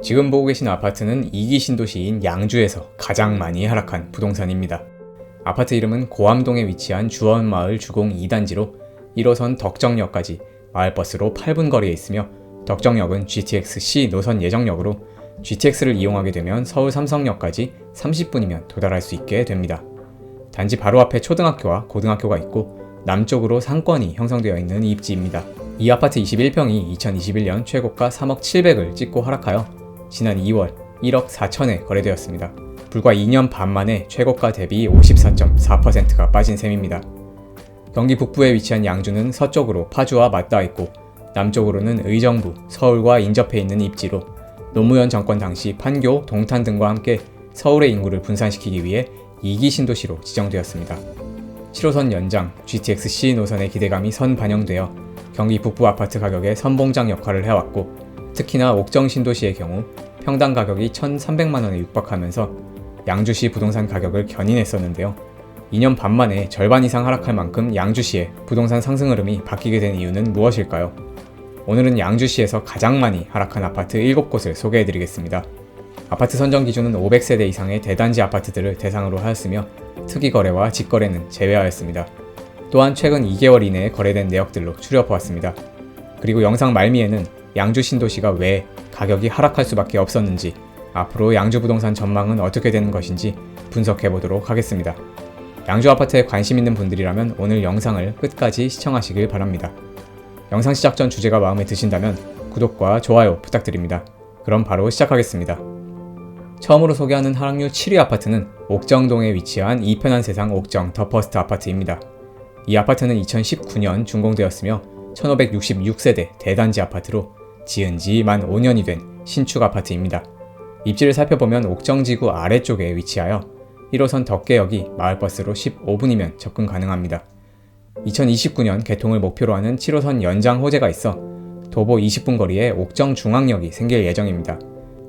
지금 보고 계신 아파트는 2기 신도시인 양주에서 가장 많이 하락한 부동산입니다. 아파트 이름은 고암동에 위치한 주원마을 주공 2단지로 1호선 덕정역까지 마을버스로 8분 거리에 있으며 덕정역은 GTX-C 노선 예정역으로 GTX를 이용하게 되면 서울 삼성역까지 30분이면 도달할 수 있게 됩니다. 단지 바로 앞에 초등학교와 고등학교가 있고 남쪽으로 상권이 형성되어 있는 입지입니다. 이 아파트 21평이 2021년 최고가 3억 7백을 찍고 하락하여 지난 2월 1억 4천에 거래되었습니다. 불과 2년 반 만에 최고가 대비 54.4%가 빠진 셈입니다. 경기 북부에 위치한 양주는 서쪽으로 파주와 맞닿아 있고 남쪽으로는 의정부, 서울과 인접해 있는 입지로 노무현 정권 당시 판교, 동탄 등과 함께 서울의 인구를 분산시키기 위해 2기 신도시로 지정되었습니다. 7호선 연장, GTX-C 노선의 기대감이 선반영되어 경기 북부 아파트 가격의 선봉장 역할을 해왔고 특히나 옥정 신도시의 경우 평당 가격이 1,300만원에 육박하면서 양주시 부동산 가격을 견인했었는데요. 2년 반 만에 절반 이상 하락할 만큼 양주시의 부동산 상승 흐름이 바뀌게 된 이유는 무엇일까요? 오늘은 양주시에서 가장 많이 하락한 아파트 7곳을 소개해드리겠습니다. 아파트 선정 기준은 500세대 이상의 대단지 아파트들을 대상으로 하였으며 특이거래와 직거래는 제외하였습니다. 또한 최근 2개월 이내에 거래된 내역들로 추려보았습니다. 그리고 영상 말미에는 양주 신도시가 왜 가격이 하락할 수밖에 없었는지, 앞으로 양주 부동산 전망은 어떻게 되는 것인지 분석해보도록 하겠습니다. 양주 아파트에 관심 있는 분들이라면 오늘 영상을 끝까지 시청하시길 바랍니다. 영상 시작 전 주제가 마음에 드신다면 구독과 좋아요 부탁드립니다. 그럼 바로 시작하겠습니다. 처음으로 소개하는 하락률 7위 아파트는 옥정동에 위치한 이편한 세상 옥정 더 퍼스트 아파트입니다. 이 아파트는 2019년 준공되었으며 1566세대 대단지 아파트로 지은 지 만 5년이 된 신축 아파트입니다. 입지를 살펴보면 옥정지구 아래쪽에 위치하여 1호선 덕계역이 마을버스로 15분이면 접근 가능합니다. 2029년 개통을 목표로 하는 7호선 연장 호재가 있어 도보 20분 거리에 옥정중앙역이 생길 예정입니다.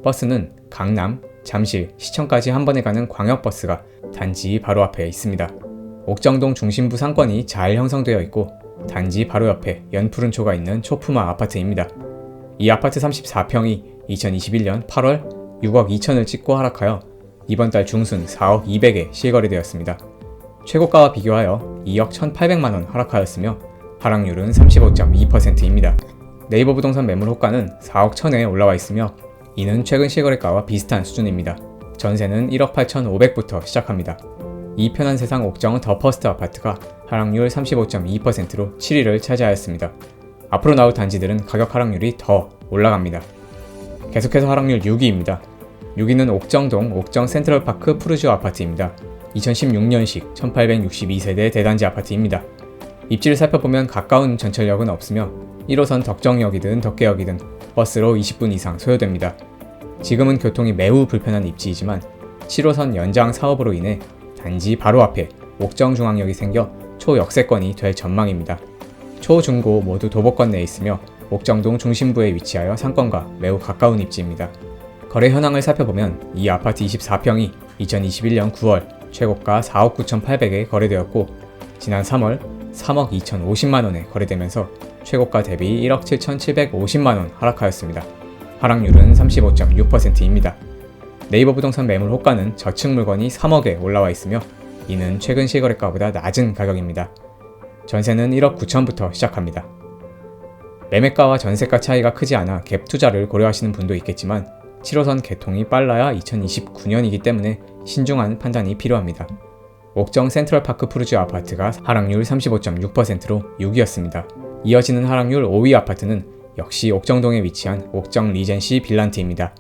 버스는 강남, 잠실, 시청까지 한 번에 가는 광역버스가 단지 바로 앞에 있습니다. 옥정동 중심부 상권이 잘 형성되어 있고 단지 바로 옆에 연푸른초가 있는 초품화 아파트입니다. 이 아파트 34평이 2021년 8월 6억 2천을 찍고 하락하여 이번 달 중순 4억 2백에 실거래되었습니다. 최고가와 비교하여 2억 1,800만원 하락하였으며 하락률은 35.2%입니다. 네이버 부동산 매물 호가는 4억 1천에 올라와 있으며 이는 최근 실거래가와 비슷한 수준입니다. 전세는 1억 8,500부터 시작합니다. 이 편한 세상 옥정 더 퍼스트 아파트가 하락률 35.2%로 7위를 차지하였습니다. 앞으로 나올 단지들은 가격 하락률이 더 올라갑니다. 계속해서 하락률 6위입니다. 6위는 옥정동 옥정 센트럴파크 푸르지오 아파트입니다. 2016년식 1862세대 대단지 아파트입니다. 입지를 살펴보면 가까운 전철역은 없으며 1호선 덕정역이든 덕계역이든 버스로 20분 이상 소요됩니다. 지금은 교통이 매우 불편한 입지이지만 7호선 연장 사업으로 인해 단지 바로 앞에 옥정중앙역이 생겨 초역세권이 될 전망입니다. 초, 중, 고 모두 도보권 내에 있으며 옥정동 중심부에 위치하여 상권과 매우 가까운 입지입니다. 거래 현황을 살펴보면 이 아파트 24평이 2021년 9월 최고가 4억 9,800에 거래되었고 지난 3월 3억 2,050만원에 거래되면서 최고가 대비 1억 7,750만원 하락하였습니다. 하락률은 35.6%입니다. 네이버 부동산 매물 호가는 저층 물건이 3억에 올라와 있으며 이는 최근 실거래가보다 낮은 가격입니다. 전세는 1억 9천부터 시작합니다. 매매가와 전세가 차이가 크지 않아 갭 투자를 고려하시는 분도 있겠지만 7호선 개통이 빨라야 2029년이기 때문에 신중한 판단이 필요합니다. 옥정 센트럴파크 푸르지오 아파트가 하락률 35.6%로 6위였습니다. 이어지는 하락률 5위 아파트는 역시 옥정동에 위치한 옥정 리젠시 빌란트입니다.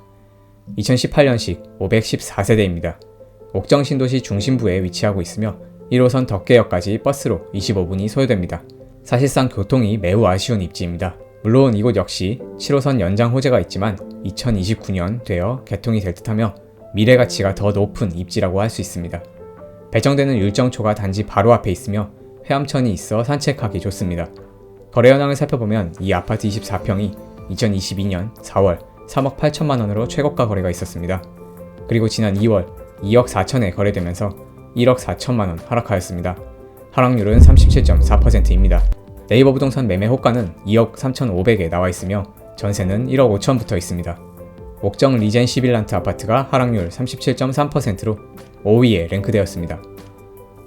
2018년식 514세대입니다. 옥정 신도시 중심부에 위치하고 있으며 1호선 덕계역까지 버스로 25분이 소요됩니다. 사실상 교통이 매우 아쉬운 입지입니다. 물론 이곳 역시 7호선 연장 호재가 있지만 2029년 되어 개통이 될 듯하며 미래 가치가 더 높은 입지라고 할 수 있습니다. 배정되는 율정초가 단지 바로 앞에 있으며 회암천이 있어 산책하기 좋습니다. 거래 현황을 살펴보면 이 아파트 24평이 2022년 4월 3억 8천만원으로 최고가 거래가 있었습니다. 그리고 지난 2월 2억 4천에 거래되면서 1억 4천만원 하락하였습니다. 하락률은 37.4%입니다. 네이버 부동산 매매 호가는 2억 3,500에 나와 있으며 전세는 1억 5천부터 있습니다. 옥정 리젠시 빌란트 아파트가 하락률 37.3%로 5위에 랭크되었습니다.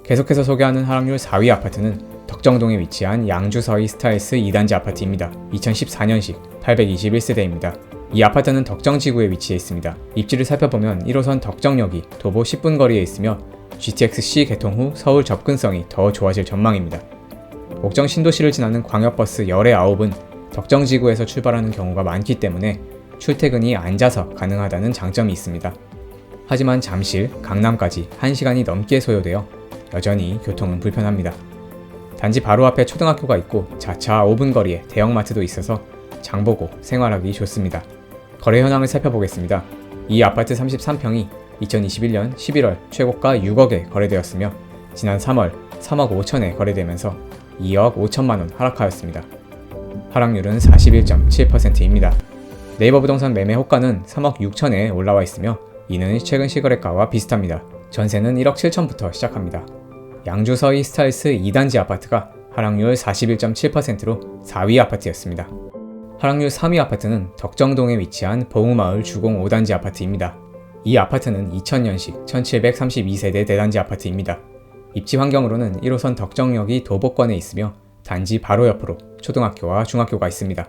계속해서 소개하는 하락률 4위 아파트는 덕정동에 위치한 양주서희 스타일스 2단지 아파트입니다. 2014년식 821세대입니다. 이 아파트는 덕정지구에 위치해 있습니다. 입지를 살펴보면 1호선 덕정역이 도보 10분 거리에 있으며 GTX-C 개통 후 서울 접근성이 더 좋아질 전망입니다. 옥정 신도시를 지나는 광역버스 열의 9은 덕정지구에서 출발하는 경우가 많기 때문에 출퇴근이 앉아서 가능하다는 장점이 있습니다. 하지만 잠실, 강남까지 1시간이 넘게 소요되어 여전히 교통은 불편합니다. 단지 바로 앞에 초등학교가 있고 자차 5분 거리에 대형마트도 있어서 장보고 생활하기 좋습니다. 거래 현황을 살펴보겠습니다. 이 아파트 33평이 2021년 11월 최고가 6억에 거래되었으며 지난 3월 3억 5천에 거래되면서 2억 5천만원 하락하였습니다. 하락률은 41.7%입니다. 네이버 부동산 매매 호가는 3억 6천에 올라와 있으며 이는 최근 시거래가와 비슷합니다. 전세는 1억 7천부터 시작합니다. 양주서희 스타일스 2단지 아파트가 하락률 41.7%로 4위 아파트였습니다. 하락률 3위 아파트는 덕정동에 위치한 봉우마을 주공 5단지 아파트입니다. 이 아파트는 2000년식 1732세대 대단지 아파트입니다. 입지 환경으로는 1호선 덕정역이 도보권에 있으며 단지 바로 옆으로 초등학교와 중학교가 있습니다.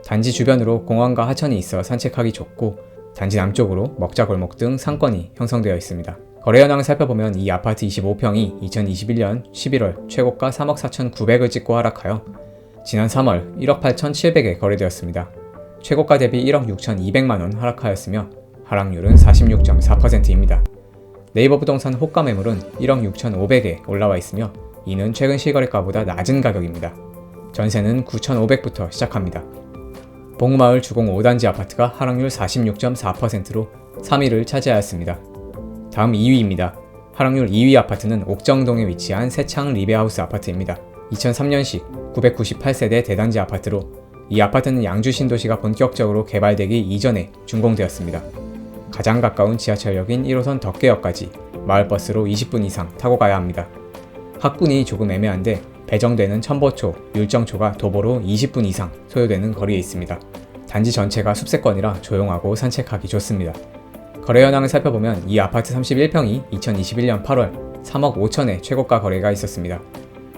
단지 주변으로 공원과 하천이 있어 산책하기 좋고 단지 남쪽으로 먹자골목 등 상권이 형성되어 있습니다. 거래 현황을 살펴보면 이 아파트 25평이 2021년 11월 최고가 3억 4,900을 찍고 하락하여 지난 3월 1억 8,700에 거래되었습니다. 최고가 대비 1억 6,200만원 하락하였으며 하락률은 46.4%입니다. 네이버 부동산 호가 매물은 1억 6,500에 올라와 있으며 이는 최근 실거래가보다 낮은 가격입니다. 전세는 9,500부터 시작합니다. 봉우마을 주공 5단지 아파트가 하락률 46.4%로 3위를 차지하였습니다. 다음 2위입니다. 하락률 2위 아파트는 옥정동에 위치한 새창 리베하우스 아파트입니다. 2003년식 998세대 대단지 아파트로 이 아파트는 양주 신도시가 본격적으로 개발되기 이전에 준공되었습니다. 가장 가까운 지하철역인 1호선 덕계역까지 마을버스로 20분 이상 타고 가야 합니다. 학군이 조금 애매한데 배정되는 첨보초, 율정초가 도보로 20분 이상 소요되는 거리에 있습니다. 단지 전체가 숲세권이라 조용하고 산책하기 좋습니다. 거래 현황을 살펴보면 이 아파트 31평이 2021년 8월 3억 5천에 최고가 거래가 있었습니다.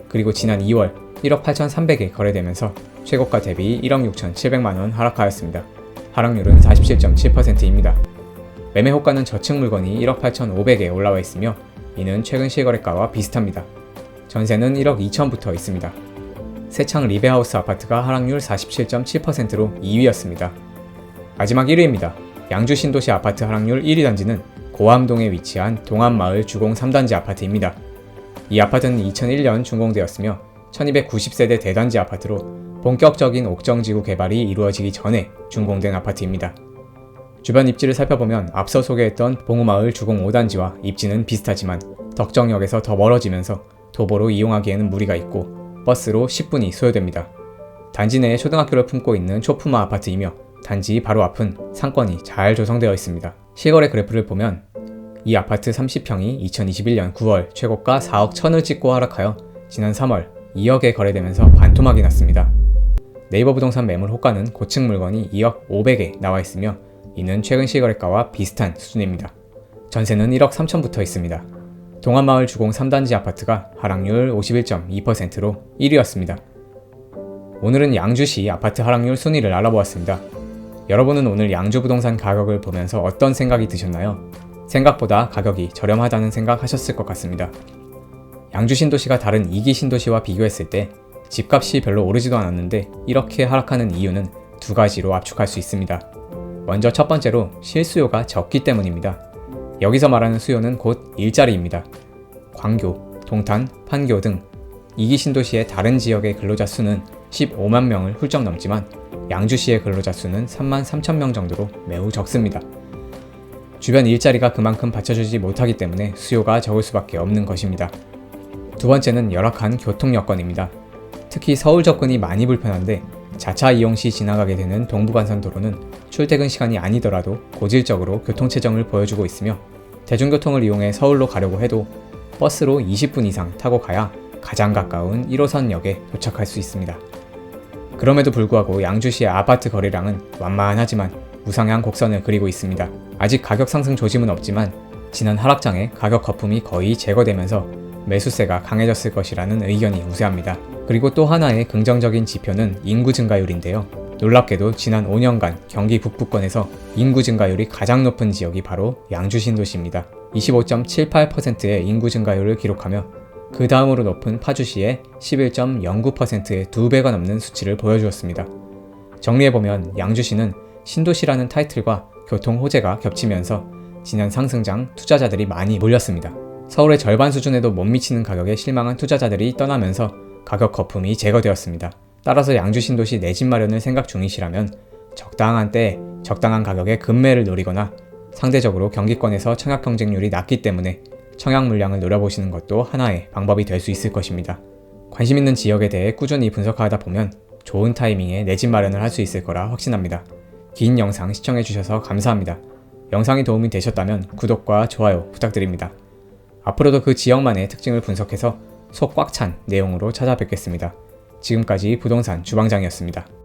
그리고 지난 2월 1억 8,300에 거래되면서 최고가 대비 1억 6,700만원 하락하였습니다. 하락률은 47.7%입니다. 매매 호가는 저층 물건이 1억 8,500에 올라와 있으며 이는 최근 실거래가와 비슷합니다. 전세는 1억 2천부터 있습니다. 새창 리베하우스 아파트가 하락률 47.7%로 2위였습니다. 마지막 1위입니다. 양주 신도시 아파트 하락률 1위 단지는 고암동에 위치한 동암마을 주공 3단지 아파트입니다. 이 아파트는 2001년 준공되었으며 1290세대 대단지 아파트로 본격적인 옥정지구 개발이 이루어지기 전에 준공된 아파트입니다. 주변 입지를 살펴보면 앞서 소개했던 봉우마을 주공 5단지와 입지는 비슷하지만 덕정역에서 더 멀어지면서 도보로 이용하기에는 무리가 있고 버스로 10분이 소요됩니다. 단지 내에 초등학교를 품고 있는 초품화 아파트이며 단지 바로 앞은 상권이 잘 조성되어 있습니다. 실거래 그래프를 보면 이 아파트 30평이 2021년 9월 최고가 4억 1000을 찍고 하락하여 지난 3월 2억에 거래되면서 반토막이 났습니다. 네이버 부동산 매물 호가는 고층 물건이 2억 500에 나와 있으며 이는 최근 실거래가와 비슷한 수준입니다. 전세는 1억 3천부터 있습니다. 동암마을 주공 3단지 아파트가 하락률 51.2%로 1위였습니다. 오늘은 양주시 아파트 하락률 순위를 알아보았습니다. 여러분은 오늘 양주 부동산 가격을 보면서 어떤 생각이 드셨나요? 생각보다 가격이 저렴하다는 생각하셨을 것 같습니다. 양주 신도시가 다른 2기 신도시와 비교했을 때 집값이 별로 오르지도 않았는데 이렇게 하락하는 이유는 두 가지로 압축할 수 있습니다. 먼저 첫 번째로 실수요가 적기 때문입니다. 여기서 말하는 수요는 곧 일자리입니다. 광교, 동탄, 판교 등 2기 신도시의 다른 지역의 근로자 수는 15만 명을 훌쩍 넘지만 양주시의 근로자 수는 3만 3천 명 정도로 매우 적습니다. 주변 일자리가 그만큼 받쳐주지 못하기 때문에 수요가 적을 수밖에 없는 것입니다. 두 번째는 열악한 교통 여건입니다. 특히 서울 접근이 많이 불편한데 자차 이용 시 지나가게 되는 동부간선도로는 출퇴근 시간이 아니더라도 고질적으로 교통체증을 보여주고 있으며 대중교통을 이용해 서울로 가려고 해도 버스로 20분 이상 타고 가야 가장 가까운 1호선역에 도착할 수 있습니다. 그럼에도 불구하고 양주시의 아파트 거래량은 완만하지만 우상향 곡선을 그리고 있습니다. 아직 가격 상승 조짐은 없지만 지난 하락장에 가격 거품이 거의 제거되면서 매수세가 강해졌을 것이라는 의견이 우세합니다. 그리고 또 하나의 긍정적인 지표는 인구 증가율인데요. 놀랍게도 지난 5년간 경기 북부권에서 인구 증가율이 가장 높은 지역이 바로 양주 신도시입니다. 25.78%의 인구 증가율을 기록하며 그 다음으로 높은 파주시의 11.09%의 2배가 넘는 수치를 보여주었습니다. 정리해보면 양주시는 신도시라는 타이틀과 교통 호재가 겹치면서 지난 상승장 투자자들이 많이 몰렸습니다. 서울의 절반 수준에도 못 미치는 가격에 실망한 투자자들이 떠나면서 가격 거품이 제거되었습니다. 따라서 양주 신도시 내 집 마련을 생각 중이시라면 적당한 때에 적당한 가격에 급매를 노리거나 상대적으로 경기권에서 청약 경쟁률이 낮기 때문에 청약 물량을 노려보시는 것도 하나의 방법이 될 수 있을 것입니다. 관심 있는 지역에 대해 꾸준히 분석하다 보면 좋은 타이밍에 내 집 마련을 할 수 있을 거라 확신합니다. 긴 영상 시청해주셔서 감사합니다. 영상이 도움이 되셨다면 구독과 좋아요 부탁드립니다. 앞으로도 그 지역만의 특징을 분석해서 속 꽉 찬 내용으로 찾아뵙겠습니다. 지금까지 부동산 주방장이었습니다.